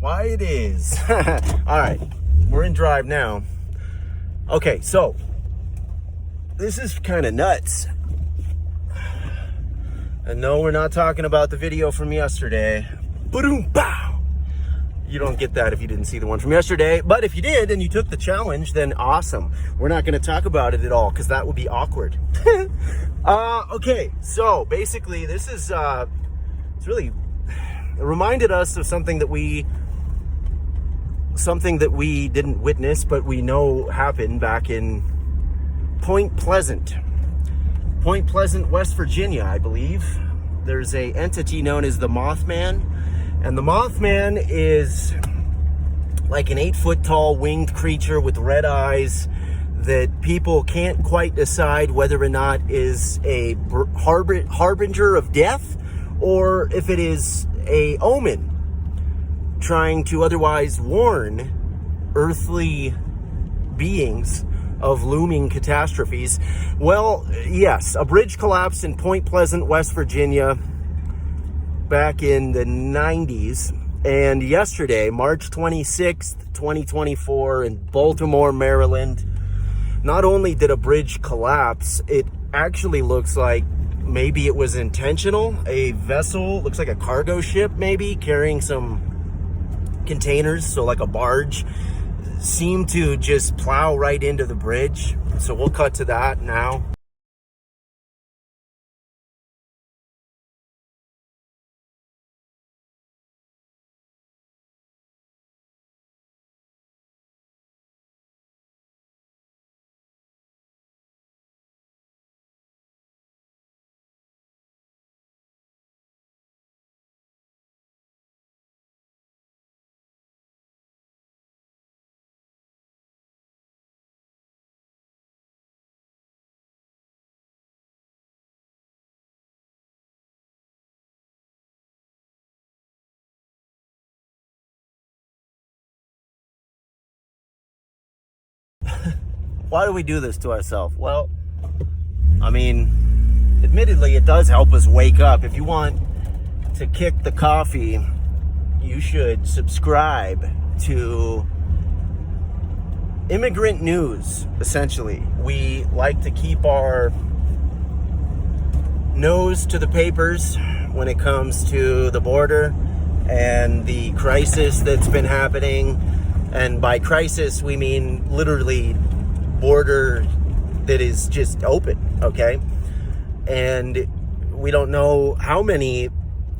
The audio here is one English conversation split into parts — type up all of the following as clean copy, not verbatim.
Why it is. All right, we're in drive now. Okay, so this is kind of nuts. And no, we're not talking about the video from yesterday. Boom, pow. You don't get that if you didn't see the one from yesterday. But if you did and you took the challenge, then awesome. We're not going to talk about it at all because that would be awkward. Okay, so basically this is, it's really, it reminded us of something that we didn't witness, but we know happened back in Point Pleasant, West Virginia, I believe. There's a entity known as the Mothman, and the Mothman is like an 8-foot tall winged creature with red eyes that people can't quite decide whether or not is a harbinger of death or if it is a omen trying to otherwise warn earthly beings of looming catastrophes. Well, yes, a bridge collapsed in Point Pleasant, West Virginia back in the 90s. And yesterday, March 26th, 2024, in Baltimore, Maryland, not only did a bridge collapse, it actually looks like maybe it was intentional. A vessel, looks like a cargo ship maybe, carrying some containers, so like a barge, seemed to just plow right into the bridge. So we'll cut to that now. Why do we do this to ourselves? Well, I mean, admittedly, it does help us wake up. If you want to kick the coffee, you should subscribe to Immigrant News, essentially. We like to keep our nose to the papers when it comes to the border and the crisis that's been happening. And by crisis, we mean literally border that is just open, okay? And we don't know how many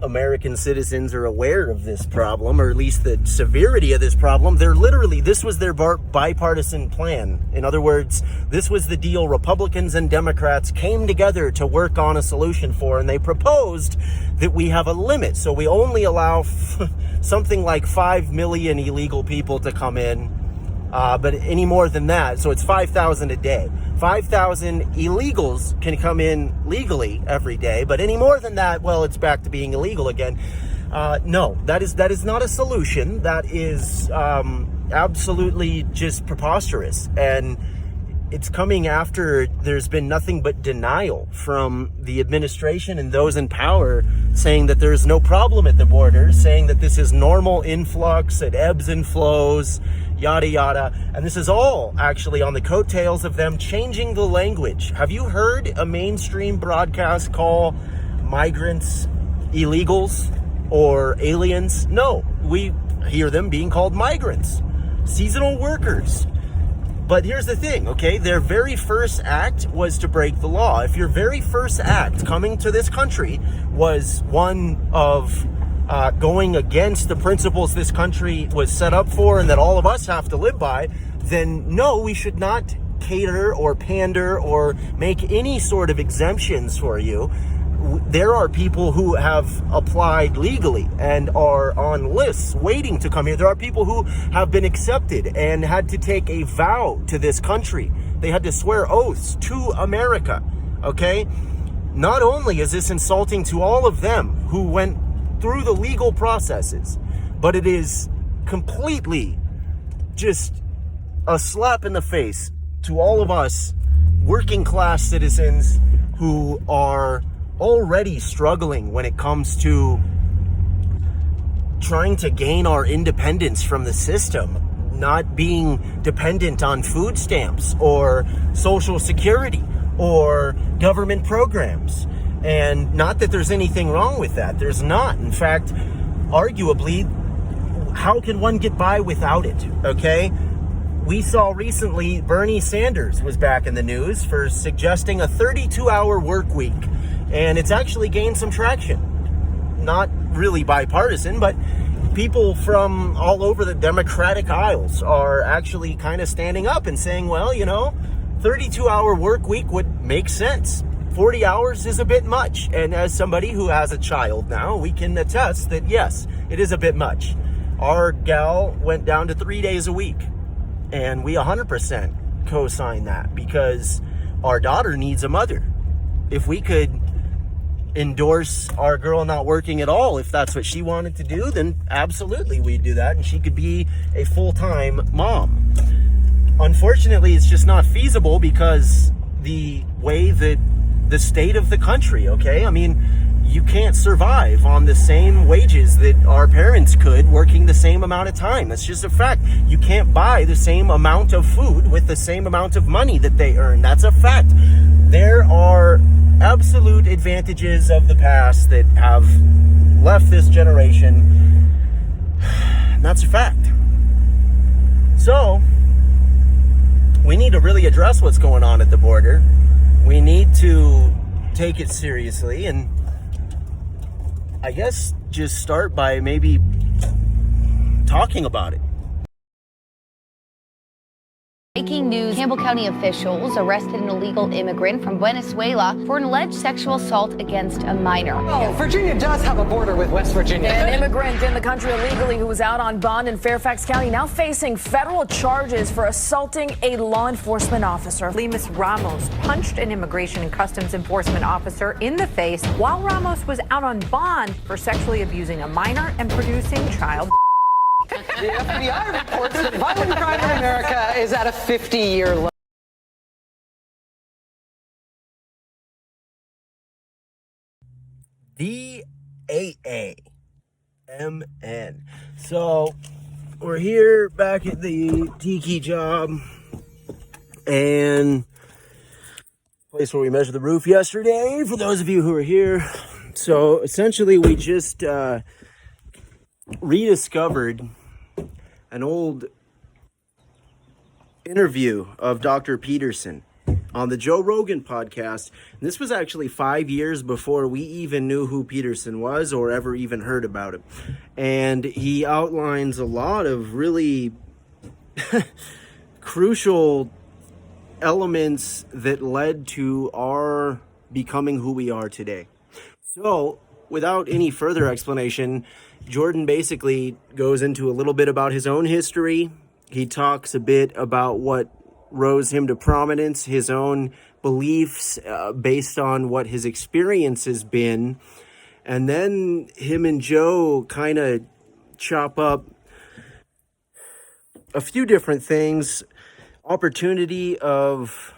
American citizens are aware of this problem, or at least the severity of this problem. They're literally, this was their bipartisan plan. In other words, this was the deal Republicans and Democrats came together to work on a solution for, and they proposed that we have a limit. So we only allow something like 5 million illegal people to come in. But any more than that, so it's 5,000 a day. 5,000 illegals can come in legally every day, but any more than that, well, it's back to being illegal again. No, that is not a solution. That is absolutely just preposterous. And it's coming after there's been nothing but denial from the administration and those in power, saying that there's no problem at the border, saying that this is normal influx, it ebbs and flows, yada yada. And this is all actually on the coattails of them changing the language. Have you heard a mainstream broadcast call migrants illegals or aliens? No, we hear them being called migrants, seasonal workers. But here's the thing, okay? Their very first act was to break the law. If your very first act coming to this country was one of going against the principles this country was set up for and that all of us have to live by, then no, we should not cater or pander or make any sort of exemptions for you. There are people who have applied legally and are on lists waiting to come here. There are people who have been accepted and had to take a vow to this country. They had to swear oaths to America, okay? Not only is this insulting to all of them who went through the legal processes, but it is completely just a slap in the face to all of us working class citizens who are already struggling when it comes to trying to gain our independence from the system, not being dependent on food stamps or Social Security or government programs. And not that there's anything wrong with that. There's not. In fact, arguably, how can one get by without it? Okay? We saw recently Bernie Sanders was back in the news for suggesting a 32-hour work week. And it's actually gained some traction. Not really bipartisan, but people from all over the Democratic aisles are actually kind of standing up and saying, well, 32-hour work week would make sense. 40 hours is a bit much. And as somebody who has a child now, we can attest that, yes, it is a bit much. Our gal went down to 3 days a week. And we 100% co-sign that because our daughter needs a mother. If we could endorse our girl not working at all, if that's what she wanted to do, then absolutely we'd do that. And she could be a full-time mom. Unfortunately, it's just not feasible because the way that the state of the country, okay? I mean, you can't survive on the same wages that our parents could working the same amount of time. That's just a fact. You can't buy the same amount of food with the same amount of money that they earn. That's a fact. There are absolute advantages of the past that have left this generation. That's a fact. So, we need to really address what's going on at the border. We need to take it seriously and I guess just start by maybe talking about it. Breaking news, Campbell County officials arrested an illegal immigrant from Venezuela for an alleged sexual assault against a minor. Oh, Virginia does have a border with West Virginia. An immigrant in the country illegally who was out on bond in Fairfax County now facing federal charges for assaulting a law enforcement officer. Lemus Ramos punched an immigration and customs enforcement officer in the face while Ramos was out on bond for sexually abusing a minor and producing child. The FBI reports that violent crime in America is at a 50-year low. DAAMN. So, we're here back at the Tiki job and place where we measured the roof yesterday, for those of you who are here. So, essentially, we just rediscovered an old interview of Dr. Peterson on the Joe Rogan podcast. And this was actually 5 years before we even knew who Peterson was or ever even heard about him. And he outlines a lot of really crucial elements that led to our becoming who we are today. So, without any further explanation, Jordan basically goes into a little bit about his own history. He talks a bit about what rose him to prominence, his own beliefs based on what his experience has been. And then him and Joe kind of chop up a few different things. Opportunity of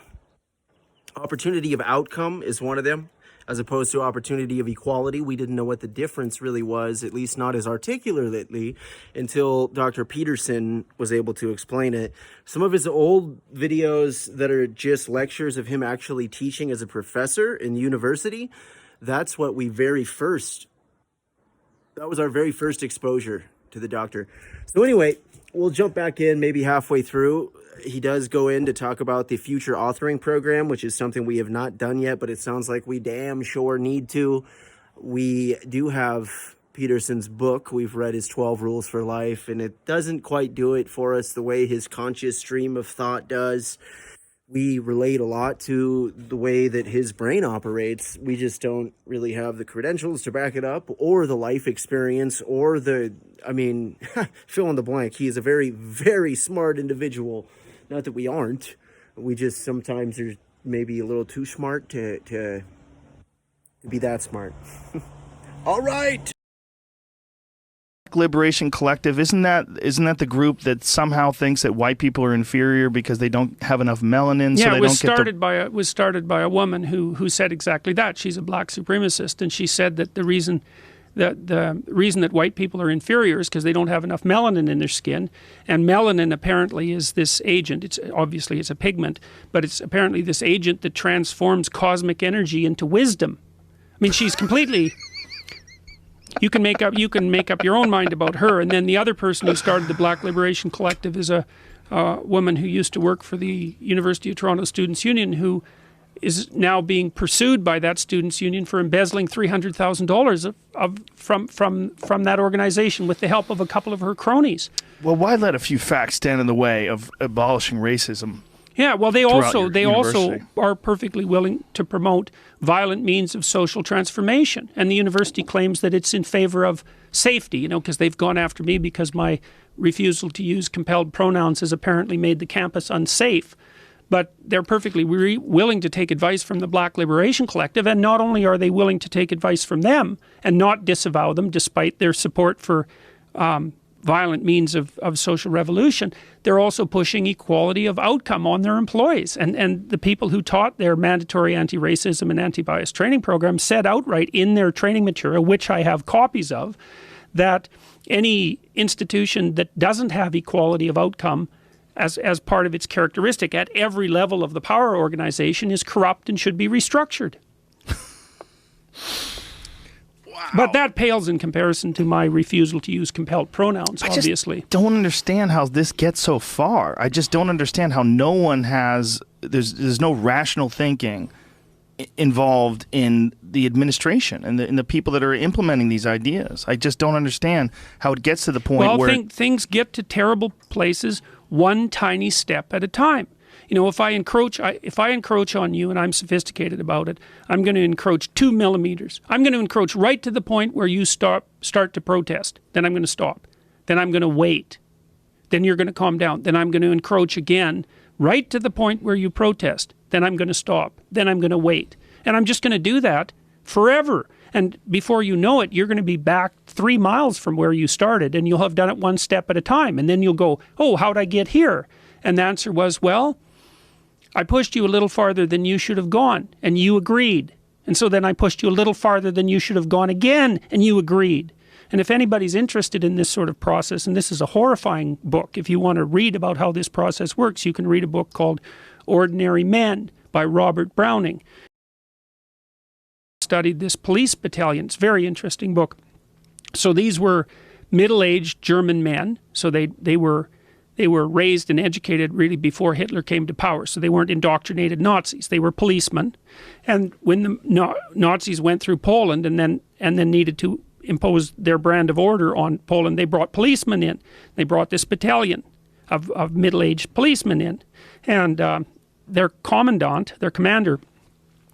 outcome is one of them, as opposed to opportunity of equality. We didn't know what the difference really was, at least not as articulately, until Dr. Peterson was able to explain it. Some of his old videos that are just lectures of him actually teaching as a professor in university, that was our very first exposure to the doctor. So anyway, we'll jump back in maybe halfway through. He does go in to talk about the future authoring program, which is something we have not done yet, but it sounds like we damn sure need to. We do have Peterson's book. We've read his 12 Rules for Life, and it doesn't quite do it for us the way his conscious stream of thought does. We relate a lot to the way that his brain operates. We just don't really have the credentials to back it up, or the life experience, or fill in the blank. He is a very, very smart individual. Not that we aren't. We just sometimes are maybe a little too smart to be that smart. All right. Liberation Collective, isn't that the group that somehow thinks that white people are inferior because they don't have enough melanin? Yeah, so they it was don't started by a woman who said exactly that. She's a black supremacist, and she said that the reason the reason that white people are inferior is because they don't have enough melanin in their skin, and melanin apparently is this agent. It's obviously it's a pigment, but it's apparently this agent that transforms cosmic energy into wisdom. I mean, she's completely. You can make up your own mind about her, and then the other person who started the Black Liberation Collective is a woman who used to work for the University of Toronto Students' Union, who is now being pursued by that students' union for embezzling $300,000 from that organization with the help of a couple of her cronies. Well, why let a few facts stand in the way of abolishing racism? Yeah, well, they also university? are perfectly willing to promote violent means of social transformation, and the university claims that it's in favor of safety. You know, because they've gone after me because my refusal to use compelled pronouns has apparently made the campus unsafe. But they're perfectly willing to take advice from the Black Liberation Collective, and not only are they willing to take advice from them and not disavow them despite their support for violent means of social revolution, they're also pushing equality of outcome on their employees. And the people who taught their mandatory anti-racism and anti-bias training program said outright in their training material, which I have copies of, that any institution that doesn't have equality of outcome as part of its characteristic at every level of the power organization is corrupt and should be restructured. Wow. But that pales in comparison to my refusal to use compelled pronouns, obviously. I just don't understand how this gets so far. I just don't understand how no one has, there's no rational thinking involved in the administration and the people that are implementing these ideas. I just don't understand how it gets to the point where things get to terrible places one tiny step at a time. You know, if I encroach on you and I'm sophisticated about it, I'm going to encroach 2 millimeters. I'm going to encroach right to the point where you start to protest. Then I'm going to stop. Then I'm going to wait. Then you're going to calm down. Then I'm going to encroach again right to the point where you protest. Then I'm going to stop. Then I'm going to wait. And I'm just going to do that forever. And before you know it, you're going to be back 3 miles from where you started, and you'll have done it one step at a time. And then you'll go, oh, how'd I get here? And the answer was, well, I pushed you a little farther than you should have gone, and you agreed. And so then I pushed you a little farther than you should have gone again, and you agreed. And if anybody's interested in this sort of process, and this is a horrifying book, if you want to read about how this process works, you can read a book called Ordinary Men by Robert Browning. Studied this police battalion. It's a very interesting book. So these were middle-aged German men. So they were raised and educated really before Hitler came to power. So they weren't indoctrinated Nazis. They were policemen. And when the Nazis went through Poland and then needed to impose their brand of order on Poland, they brought policemen in. They brought this battalion of middle-aged policemen in. And their commandant, their commander,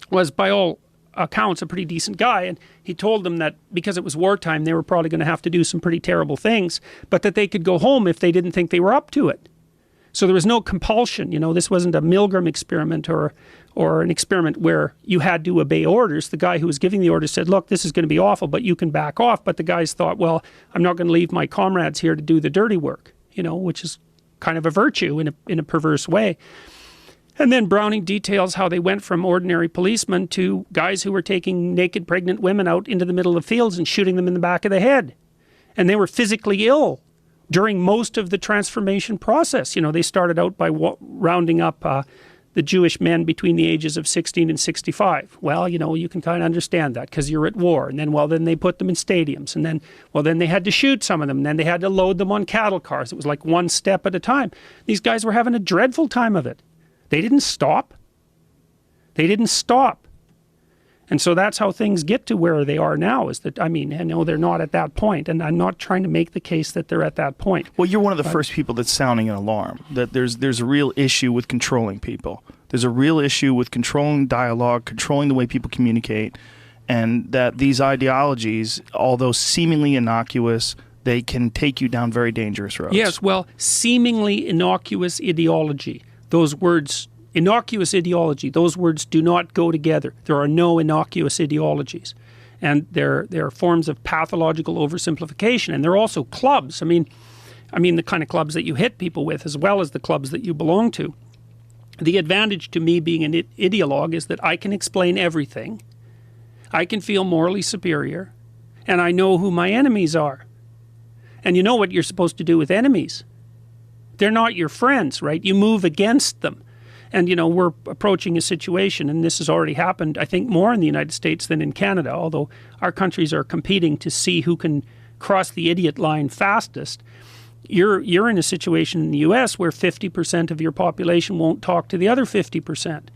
was by all accounts a pretty decent guy, and he told them that because it was wartime they were probably going to have to do some pretty terrible things, but that they could go home if they didn't think they were up to it. So there was no compulsion. You know, this wasn't a Milgram experiment or an experiment where you had to obey orders. The guy who was giving the orders said, look, this is going to be awful, but you can back off. But the guys thought, well, I'm not going to leave my comrades here to do the dirty work, you know, which is kind of a virtue in a perverse way. And then Browning details how they went from ordinary policemen to guys who were taking naked pregnant women out into the middle of fields and shooting them in the back of the head. And they were physically ill during most of the transformation process. You know, they started out by rounding up the Jewish men between the ages of 16 and 65. Well, you know, you can kind of understand that because you're at war. And then they put them in stadiums. And then they had to shoot some of them. And then they had to load them on cattle cars. It was like one step at a time. These guys were having a dreadful time of it. They didn't stop. They didn't stop. And so that's how things get to where they are now, is that, I mean, I know they're not at that point, and I'm not trying to make the case that they're at that point. Well, you're one of the first people that's sounding an alarm, that there's a real issue with controlling people. There's a real issue with controlling dialogue, controlling the way people communicate, and that these ideologies, although seemingly innocuous, they can take you down very dangerous roads. Yes, well, seemingly innocuous ideology. Those words, innocuous ideology, those words do not go together. There are no innocuous ideologies. And they're forms of pathological oversimplification. And they're also clubs. I mean the kind of clubs that you hit people with, as well as the clubs that you belong to. The advantage to me being an ideologue is that I can explain everything. I can feel morally superior. and I know who my enemies are. And you know what you're supposed to do with enemies. They're not your friends, right? You move against them. And, you know, we're approaching a situation, and this has already happened, I think, more in the United States than in Canada, although our countries are competing to see who can cross the idiot line fastest. You're in a situation in the US where 50% of your population won't talk to the other 50%.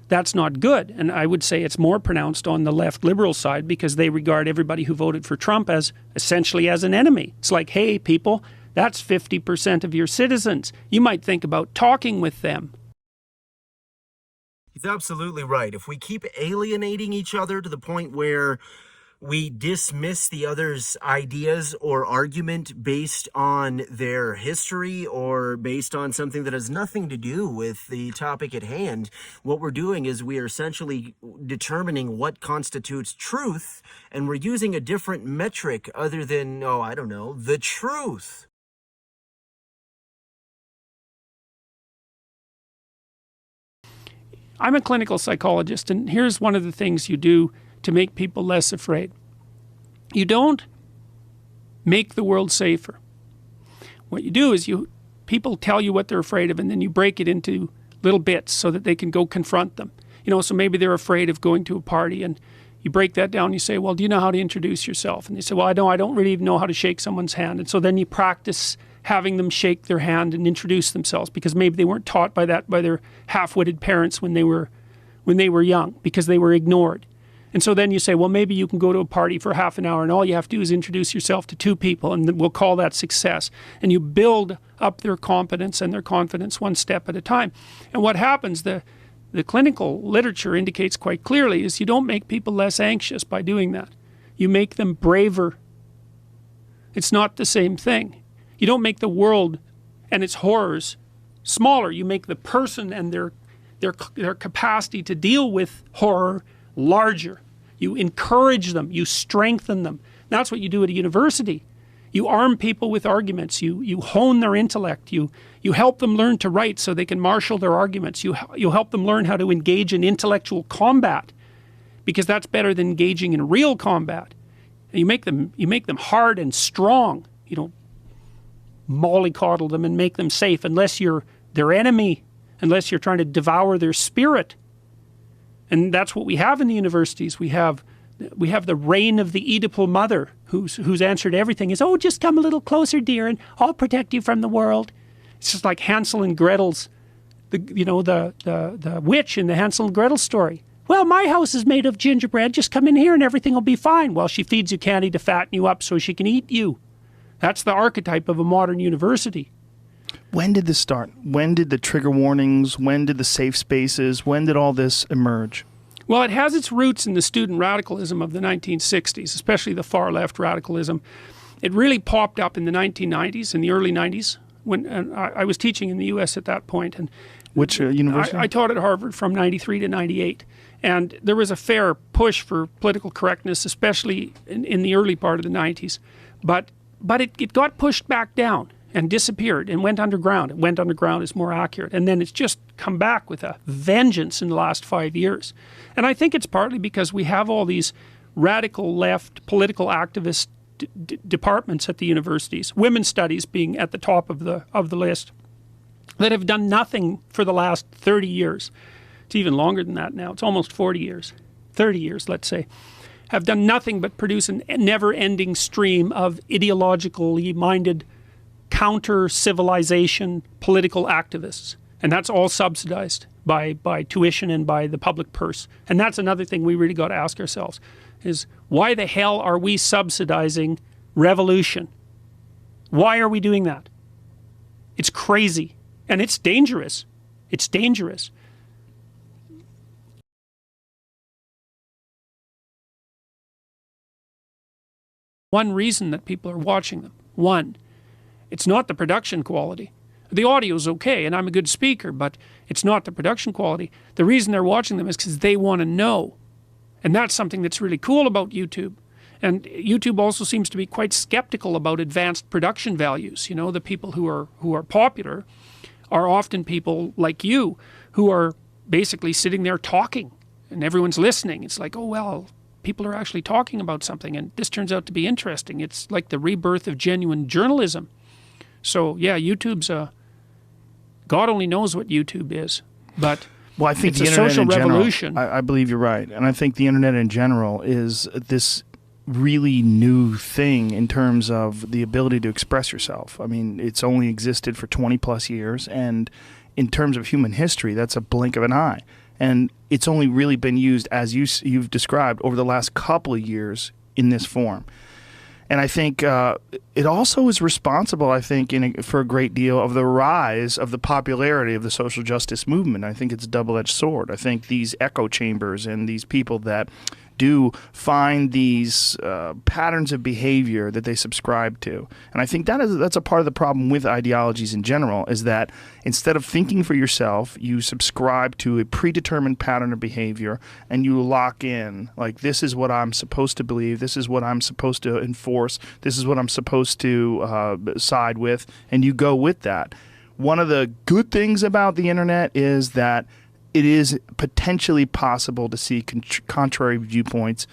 That's not good. And I would say it's more pronounced on the left liberal side because they regard everybody who voted for Trump as essentially as an enemy. It's like, hey, people, that's 50% of your citizens. You might think about talking with them. He's absolutely right. If we keep alienating each other to the point where we dismiss the other's ideas or argument based on their history or based on something that has nothing to do with the topic at hand, what we're doing is we are essentially determining what constitutes truth, and we're using a different metric other than, oh, I don't know, the truth. I'm a clinical psychologist, and here's one of the things you do to make people less afraid. You don't make the world safer. What you do is people tell you what they're afraid of, and then you break it into little bits so that they can go confront them. You know, so maybe they're afraid of going to a party, and you break that down. You say, well, do you know how to introduce yourself? And they say, well, I don't really even know how to shake someone's hand. And so then you practice having them shake their hand and introduce themselves, because maybe they weren't taught by that by their half-witted parents when they were young, because they were ignored. And so then you say, well, maybe you can go to a party for half an hour and all you have to do is introduce yourself to 2 people, and we'll call that success. And you build up their competence and their confidence one step at a time. And what happens, the clinical literature indicates quite clearly, is you don't make people less anxious by doing that. You make them braver. It's not the same thing. You don't make the world and its horrors smaller. You make the person and their capacity to deal with horror larger. You encourage them. You strengthen them. That's what you do at a university. You arm people with arguments. You hone their intellect. You help them learn to write so they can marshal their arguments. You help them learn how to engage in intellectual combat, because that's better than engaging in real combat. And you make them hard and strong. You don't mollycoddle them and make them safe unless you're their enemy, unless you're trying to devour their spirit. And that's what we have in the universities. We have the reign of the Oedipal mother whose answer to everything is, oh, just come a little closer, dear, and I'll protect you from the world. It's just like Hansel and Gretel's, the witch in the Hansel and Gretel story. Well, my house is made of gingerbread. Just come in here and everything will be fine. Well, she feeds you candy to fatten you up so she can eat you. That's the archetype of a modern university. When did this start? When did the trigger warnings? When did the safe spaces? When did all this emerge? Well, it has its roots in the student radicalism of the 1960s, especially the far left radicalism. It really popped up in the 1990s, in the early 90s, when I was teaching in the U.S. at that point. And which university? I taught at Harvard from 93 to 98. And there was a fair push for political correctness, especially in the early part of the 90s. But it got pushed back down and disappeared and went underground. It went underground is more accurate. And then it's just come back with a vengeance in the last 5 years. And I think it's partly because we have all these radical left political activist departments at the universities, women's studies being at the top of the list, that have done nothing for the last 30 years. It's even longer than that now. It's almost 40 years. 30 years, let's say. Have done nothing but produce a never-ending stream of ideologically minded counter-civilization political activists. And that's all subsidized by tuition and by the public purse. And that's another thing we really got to ask ourselves, is why the hell are we subsidizing revolution? Why are we doing that? It's crazy. And it's dangerous. It's dangerous. One reason that people are watching them. One, it's not the production quality. The audio's okay, and I'm a good speaker, but it's not the production quality. The reason they're watching them is because they want to know. And that's something that's really cool about YouTube. And YouTube also seems to be quite skeptical about advanced production values. You know, the people who are popular are often people like you who are basically sitting there talking and everyone's listening. It's like, oh, well, people are actually talking about something, and this turns out to be interesting. It's like the rebirth of genuine journalism. So yeah, YouTube's God only knows what YouTube is, but well, I think it's the a internet social in general, revolution. I believe you're right, and I think the internet in general is this really new thing in terms of the ability to express yourself. I mean, it's only existed for 20 plus years, and in terms of human history, that's a blink of an eye. And it's only really been used, as you've described, over the last couple of years in this form. And I think it also is responsible, I think, for a great deal of the rise of the popularity of the social justice movement. I think it's a double-edged sword. I think these echo chambers and these people that do find these patterns of behavior that they subscribe to. And I think that's a part of the problem with ideologies in general, is that instead of thinking for yourself, you subscribe to a predetermined pattern of behavior and you lock in, like, this is what I'm supposed to believe, this is what I'm supposed to enforce, this is what I'm supposed to side with, and you go with that. One of the good things about the internet is that it is potentially possible to see contrary viewpoints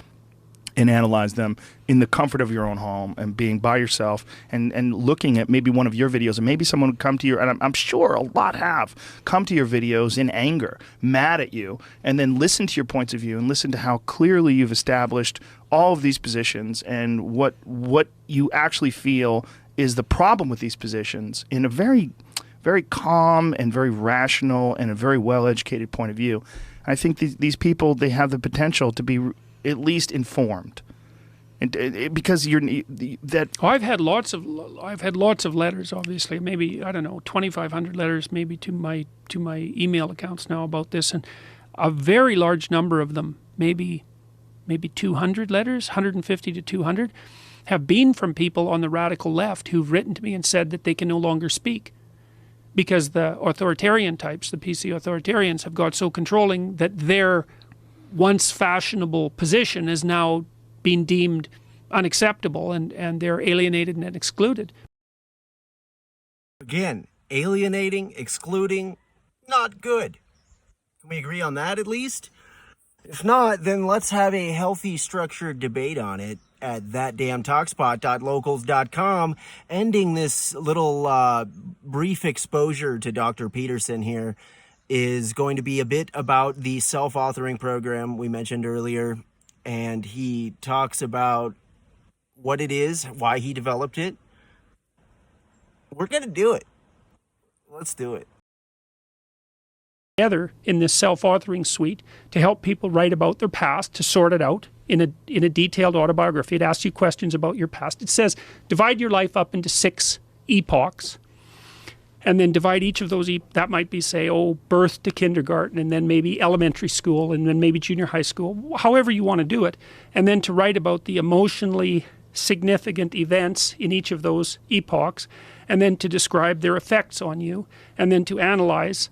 and analyze them in the comfort of your own home and being by yourself and looking at maybe one of your videos, and maybe someone would come to your, and I'm sure a lot have come to your videos in anger, mad at you, and then listen to your points of view and listen to how clearly you've established all of these positions and what you actually feel is the problem with these positions in a very calm and very rational and a very well-educated point of view. I think these people, they have the potential to be at least informed, and because I've had lots of letters, obviously, maybe, I don't know, 2,500 letters maybe to my email accounts now about this, and a very large number of them, maybe 200 letters, 150 to 200, have been from people on the radical left who've written to me and said that they can no longer speak, because the authoritarian types, the PC authoritarians, have got so controlling that their once fashionable position is now being deemed unacceptable, and they're alienated and excluded. Again, alienating, excluding, not good. Can we agree on that at least? If not, then let's have a healthy, structured debate on it at thatdamntalkspot.locals.com. Ending this little brief exposure to Dr. Peterson here is going to be a bit about the self-authoring program we mentioned earlier, and he talks about what it is, why he developed it. We're going to do it. Let's do it. Together in this self-authoring suite to help people write about their past, to sort it out in a detailed autobiography. It asks you questions about your past. It says divide your life up into 6 epochs, and then divide each of those, that might be, say, birth to kindergarten, and then maybe elementary school, and then maybe junior high school, however you want to do it, and then to write about the emotionally significant events in each of those epochs, and then to describe their effects on you, and then to analyze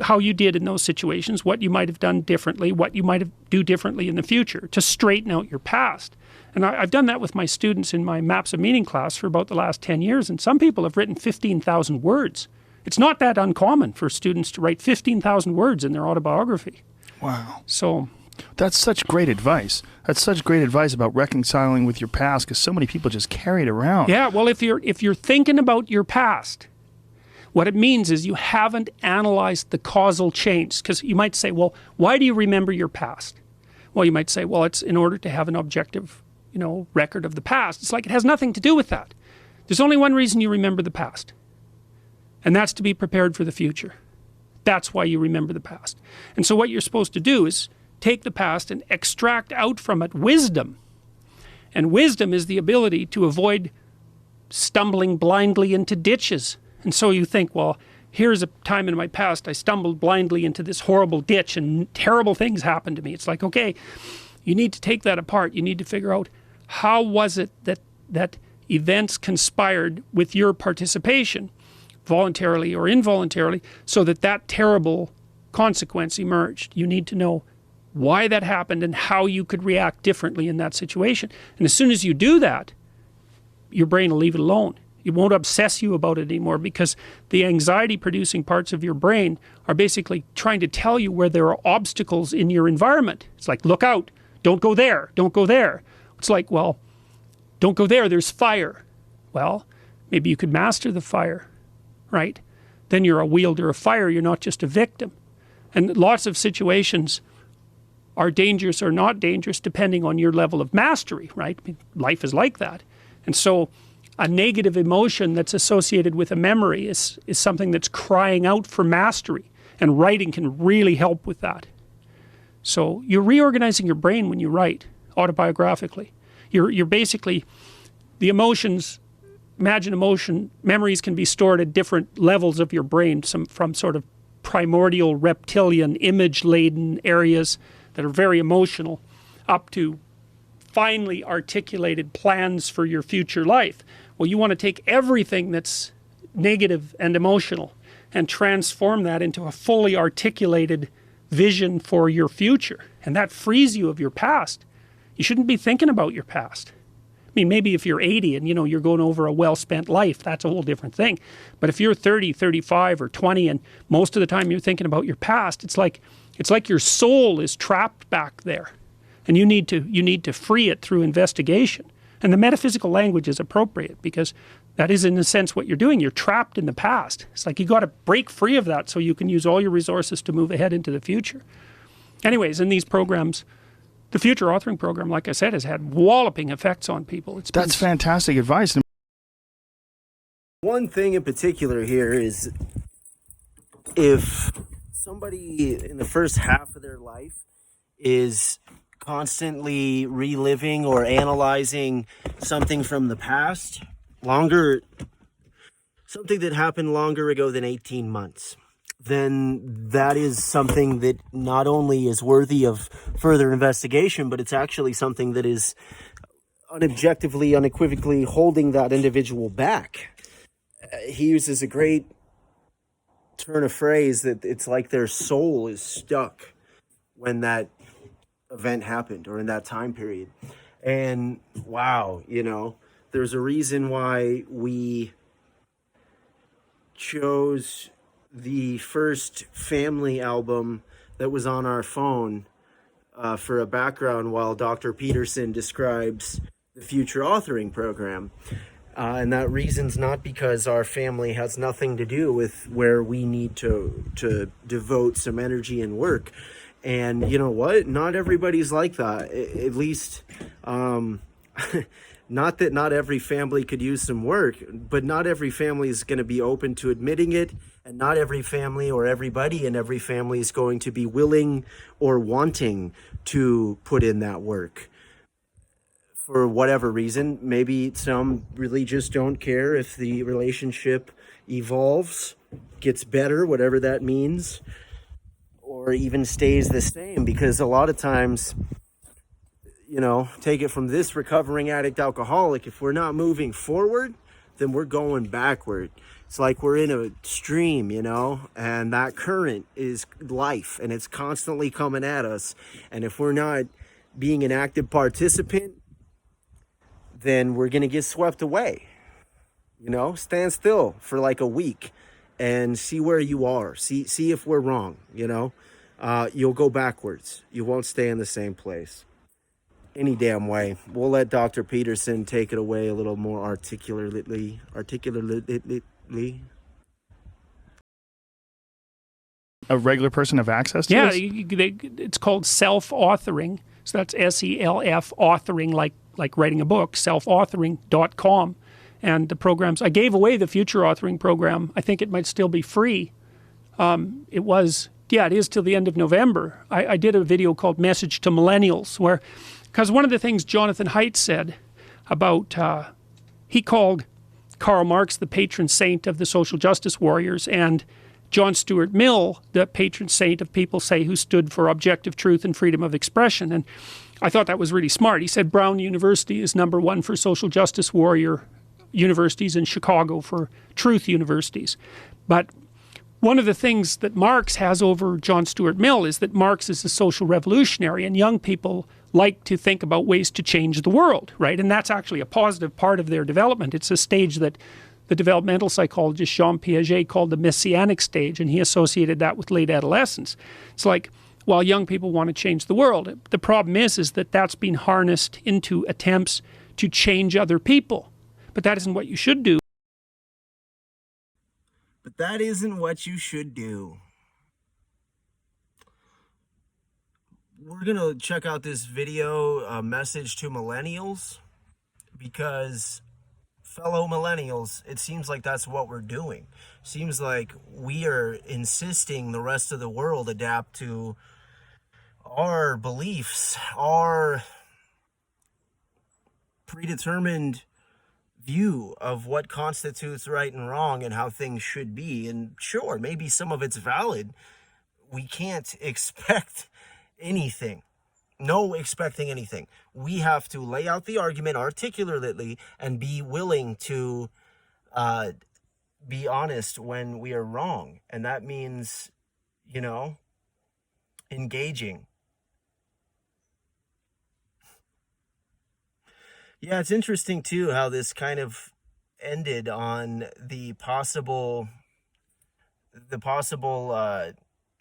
how you did in those situations, what you might have done differently, what you might do differently in the future, to straighten out your past. And I've done that with my students in my Maps of Meaning class for about the last 10 years, and some people have written 15,000 words. It's not that uncommon for students to write 15,000 words in their autobiography. Wow. So that's such great advice. That's such great advice about reconciling with your past, because so many people just carry it around. Yeah, well, if you're thinking about your past, what it means is you haven't analyzed the causal chains. Because you might say, well, why do you remember your past? Well, you might say, well, it's in order to have an objective, record of the past. It's like, it has nothing to do with that. There's only one reason you remember the past, and that's to be prepared for the future. That's why you remember the past. And so what you're supposed to do is take the past and extract out from it wisdom. And wisdom is the ability to avoid stumbling blindly into ditches. And so you think, well, here's a time in my past I stumbled blindly into this horrible ditch and terrible things happened to me. It's like, okay, you need to take that apart. You need to figure out, how was it that events conspired with your participation, voluntarily or involuntarily, so that terrible consequence emerged. You need to know why that happened and how you could react differently in that situation. And as soon as you do that, your brain will leave it alone. It won't obsess you about it anymore, because the anxiety-producing parts of your brain are basically trying to tell you where there are obstacles in your environment. It's like, look out, don't go there, don't go there. It's like, well, don't go there, there's fire. Well, maybe you could master the fire, right? Then you're a wielder of fire, you're not just a victim. And lots of situations are dangerous or not dangerous depending on your level of mastery, right? I mean, life is like that. And so a negative emotion that's associated with a memory is something that's crying out for mastery. And writing can really help with that. So you're reorganizing your brain when you write autobiographically. You're basically, the emotions, memories can be stored at different levels of your brain, from sort of primordial reptilian image-laden areas that are very emotional, up to finely articulated plans for your future life. Well, you want to take everything that's negative and emotional and transform that into a fully articulated vision for your future. And that frees you of your past. You shouldn't be thinking about your past. I mean, maybe if you're 80 and you're going over a well-spent life, that's a whole different thing. But if you're 30, 35 or 20 and most of the time you're thinking about your past, it's like your soul is trapped back there. And you need to free it through investigation. And the metaphysical language is appropriate because that is, in a sense, what you're doing. You're trapped in the past. It's like you got to break free of that so you can use all your resources to move ahead into the future. Anyways, in these programs, the Future Authoring Program, like I said, has had walloping effects on people. That's fantastic advice. One thing in particular here is, if somebody in the first half of their life is constantly reliving or analyzing something from the past, something that happened longer ago than 18 months, then that is something that not only is worthy of further investigation, but it's actually something that is unobjectively, unequivocally holding that individual back. He uses a great turn of phrase that it's like their soul is stuck when that event happened or in that time period. And wow, there's a reason why we chose the first family album that was on our phone for a background while Dr. Peterson describes the Future Authoring Program. And that reason's not because our family has nothing to do with where we need to devote some energy and work. And you know what? Not everybody's like that. At least, not that not every family could use some work, but not every family is going to be open to admitting it. And not every family or everybody in every family is going to be willing or wanting to put in that work. For whatever reason, maybe some really just don't care if the relationship evolves, gets better, whatever that means, or even stays the same. Because a lot of times, take it from this recovering addict alcoholic, if we're not moving forward, then we're going backward. It's like we're in a stream, and that current is life, and it's constantly coming at us. And if we're not being an active participant, then we're going to get swept away. Stand still for like a week and see where you are. See if we're wrong, You'll go backwards. You won't stay in the same place any damn way. We'll let Dr. Peterson take it away a little more articulately. A regular person have access to this? It's called self-authoring. So that's SELF authoring, like writing a book, selfauthoring.com. And the programs, I gave away the Future Authoring Program. I think it might still be free. It is till the end of November. I did a video called Message to Millennials, because one of the things Jonathan Haidt said about, he called Karl Marx the patron saint of the social justice warriors, and John Stuart Mill the patron saint of people, who stood for objective truth and freedom of expression. And I thought that was really smart. He said Brown University is #1 for social justice warrior universities, and Chicago for truth universities. But one of the things that Marx has over John Stuart Mill is that Marx is a social revolutionary, and young people like to think about ways to change the world, right? And that's actually a positive part of their development. It's a stage that the developmental psychologist Jean Piaget called the messianic stage, and he associated that with late adolescence. It's like while young people want to change the world. The problem is that that's been harnessed into attempts to change other people. But that isn't what you should do. But that isn't what you should do. We're going to check out this video, a message to millennials, because fellow millennials, it seems like that's what we're doing. Seems like we are insisting the rest of the world adapt to our beliefs, our predetermined view of what constitutes right and wrong and how things should be. And sure, maybe some of it's valid. We can't expect anything. No expecting anything. We have to lay out the argument articulately and be willing to be honest when we are wrong. And that means, you know, engaging. Yeah, it's interesting too how this kind of ended on the possible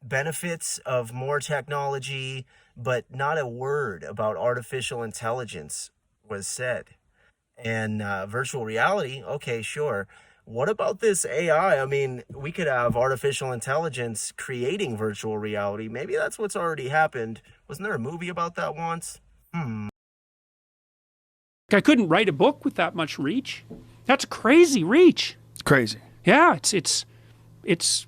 benefits of more technology, but not a word about artificial intelligence was said. And virtual reality, okay, sure. What about this AI? I mean, we could have artificial intelligence creating virtual reality. Maybe that's what's already happened. Wasn't there a movie about that once? I couldn't write a book with that much reach. That's crazy reach. It's crazy. Yeah, it's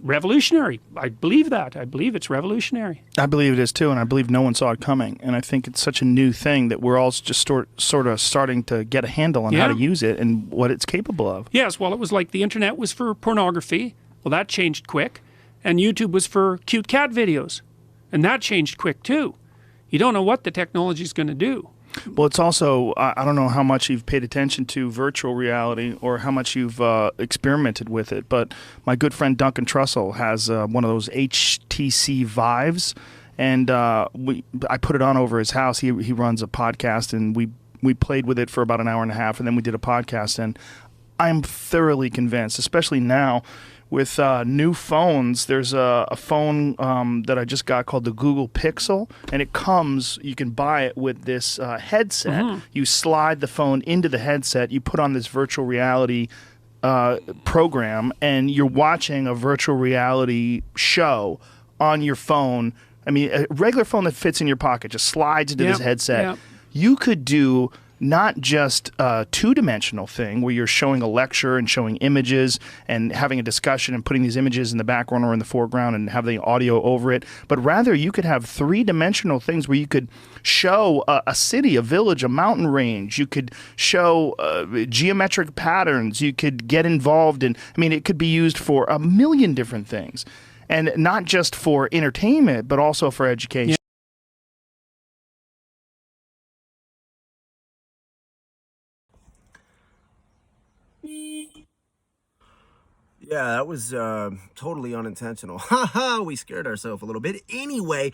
revolutionary. I believe that. I believe it's revolutionary. I believe it is too, and I believe no one saw it coming. And I think it's such a new thing that we're all just sort of starting to get a handle on how to use it and what it's capable of. Yes, well, it was like the internet was for pornography. Well, that changed quick. And YouTube was for cute cat videos. And that changed quick too. You don't know what the technology is going to do. Well, it's also, I don't know how much you've paid attention to virtual reality or how much you've experimented with it, but my good friend Duncan Trussell has one of those HTC Vives, and I put it on over his house. He runs a podcast, and we played with it for about an hour and a half, and then we did a podcast, and I'm thoroughly convinced, especially now, with new phones. There's a phone that I just got called the Google Pixel, and it comes, you can buy it with this headset. Mm-hmm. You slide the phone into the headset, you put on this virtual reality program, and you're watching a virtual reality show on your phone. I mean, a regular phone that fits in your pocket just slides into this headset. Yep. You could do not just a two-dimensional thing where you're showing a lecture and showing images and having a discussion and putting these images in the background or in the foreground and have the audio over it, but rather you could have three-dimensional things where you could show a city, a village, a mountain range. You could show geometric patterns. You could get involved in, I mean, it could be used for a million different things, and not just for entertainment, but also for education. Yeah, that was totally unintentional. Ha ha, we scared ourselves a little bit. Anyway,